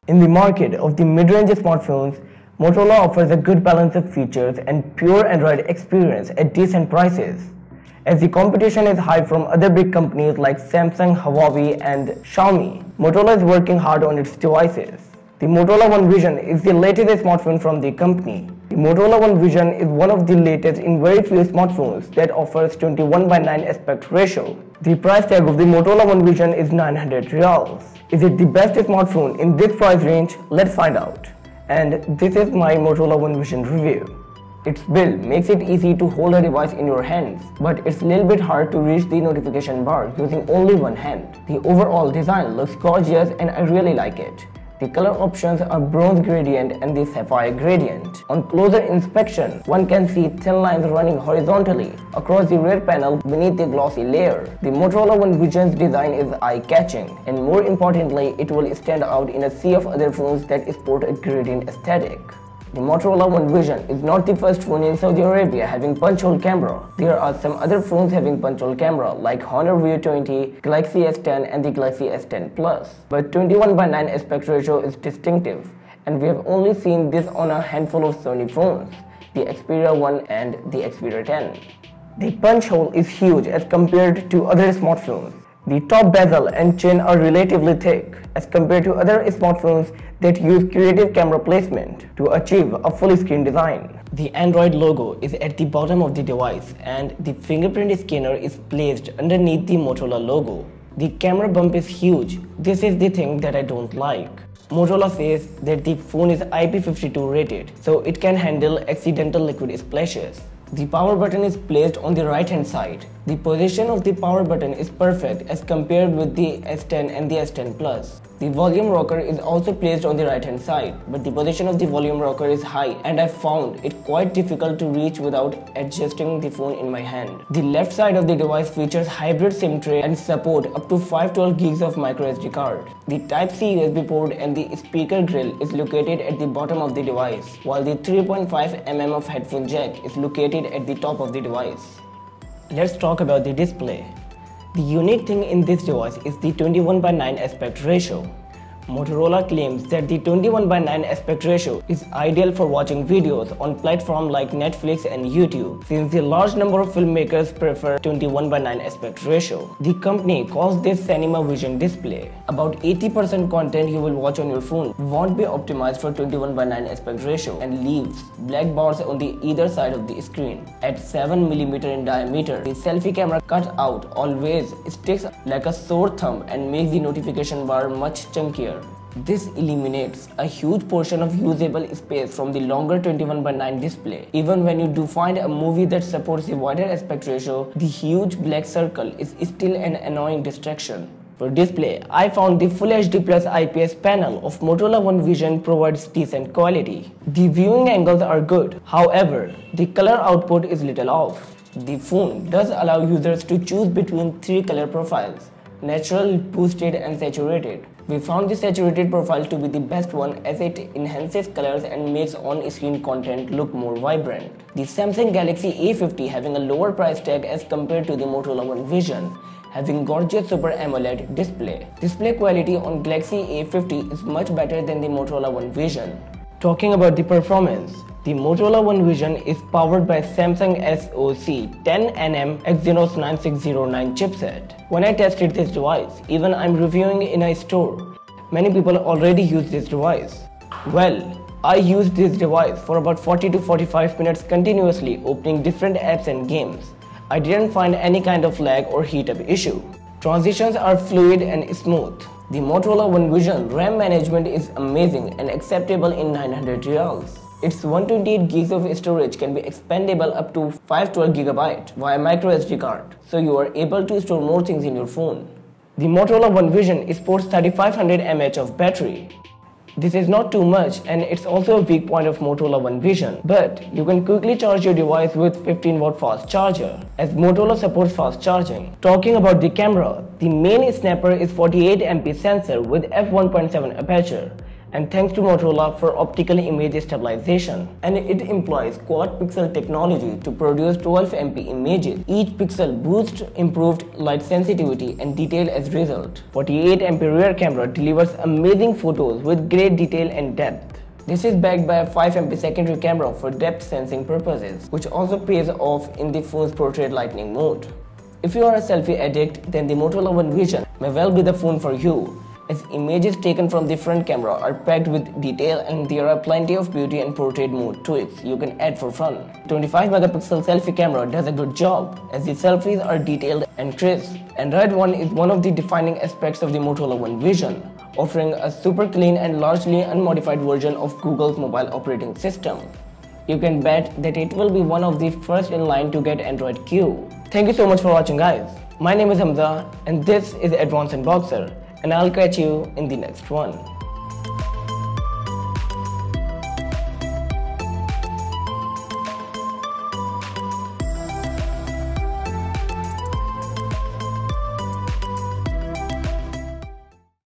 In the market of the mid-range smartphones, Motorola offers a good balance of features and pure Android experience at decent prices. As the competition is high from other big companies like Samsung, Huawei and Xiaomi, Motorola is working hard on its devices. The Motorola One Vision is the latest smartphone from the company. The Motorola One Vision is one of the latest in very few smartphones that offers 21:9 aspect ratio. The price tag of the Motorola One Vision is 900 Riyals. Is it the best smartphone in this price range? Let's find out. And this is my Motorola One Vision review. Its build makes it easy to hold a device in your hands, but it's a little bit hard to reach the notification bar using only one hand. The overall design looks gorgeous and I really like it. The color options are bronze gradient and the sapphire gradient. On closer inspection, one can see thin lines running horizontally across the rear panel beneath the glossy layer. The Motorola One Vision's design is eye-catching, and more importantly, it will stand out in a sea of other phones that sport a gradient aesthetic. The Motorola One Vision is not the first phone in Saudi Arabia having punch-hole camera. There are some other phones having punch-hole camera like Honor View 20, Galaxy S10 and the Galaxy S10 Plus. But 21:9 aspect ratio is distinctive, and we have only seen this on a handful of Sony phones, the Xperia 1 and the Xperia 10. The punch hole is huge as compared to other smartphones. The top bezel and chin are relatively thick as compared to other smartphones that use creative camera placement to achieve a full screen design. The Android logo is at the bottom of the device and the fingerprint scanner is placed underneath the Motorola logo. The camera bump is huge. This is the thing that I don't like. Motorola says that the phone is IP52 rated, so it can handle accidental liquid splashes. The power button is placed on the right hand side. The position of the power button is perfect as compared with the S10 and the S10 Plus. The volume rocker is also placed on the right hand side, but the position of the volume rocker is high and I found it quite difficult to reach without adjusting the phone in my hand. The left side of the device features hybrid SIM tray and support up to 512 gigs of microSD card. The Type-C USB port and the speaker grill is located at the bottom of the device, while the 3.5 mm of headphone jack is located at the top of the device. Let's talk about the display. The unique thing in this device is the 21:9 aspect ratio. Motorola claims that the 21:9 aspect ratio is ideal for watching videos on platforms like Netflix and YouTube, since the large number of filmmakers prefer 21:9 aspect ratio. The company calls this cinema vision display. About 80% content you will watch on your phone won't be optimized for 21:9 aspect ratio and leaves black bars on the either side of the screen. At 7 mm in diameter, the selfie camera cutout always sticks like a sore thumb and makes the notification bar much chunkier. This eliminates a huge portion of usable space from the longer 21:9 display. Even when you do find a movie that supports a wider aspect ratio, the huge black circle is still an annoying distraction. For display, I found the Full HD Plus IPS panel of Motorola One Vision provides decent quality. The viewing angles are good, however, the color output is little off. The phone does allow users to choose between 3 color profiles: natural, boosted and saturated. We found the saturated profile to be the best one as it enhances colors and makes on-screen content look more vibrant. The Samsung Galaxy A50 having a lower price tag as compared to the Motorola One Vision, having gorgeous Super AMOLED display. Display quality on Galaxy A50 is much better than the Motorola One Vision. Talking about the performance, the Motorola One Vision is powered by Samsung SoC 10nm Exynos 9609 chipset. When I tested this device, even I'm reviewing in a store, many people already use this device. Well, I used this device for about 40 to 45 minutes continuously opening different apps and games. I didn't find any kind of lag or heat up issue. Transitions are fluid and smooth. The Motorola One Vision RAM management is amazing and acceptable in 900 Riyals. Its 128 gigs of storage can be expandable up to 512 GB via microSD card, so you are able to store more things in your phone. The Motorola One Vision sports 3500 mAh of battery. This is not too much and it's also a weak point of Motorola One Vision, but you can quickly charge your device with 15-watt fast charger, as Motorola supports fast charging. Talking about the camera, the main snapper is 48MP sensor with f1.7 aperture and thanks to Motorola for optical image stabilization. And it employs quad pixel technology to produce 12 MP images. Each pixel boosts improved light sensitivity and detail as a result. 48 MP rear camera delivers amazing photos with great detail and depth. This is backed by a 5 MP secondary camera for depth sensing purposes, which also pays off in the phone's portrait lighting mode. If you are a selfie addict, then the Motorola One Vision may well be the phone for you, as images taken from the front camera are packed with detail and there are plenty of beauty and portrait mode tweaks you can add for fun. 25 megapixel selfie camera does a good job, as the selfies are detailed and crisp. Android One is one of the defining aspects of the Motorola One Vision, offering a super clean and largely unmodified version of Google's mobile operating system. You can bet that it will be one of the first in line to get Android Q. Thank you so much for watching, guys. My name is Hamza and this is Advanced Unboxer, and I'll catch you in the next one.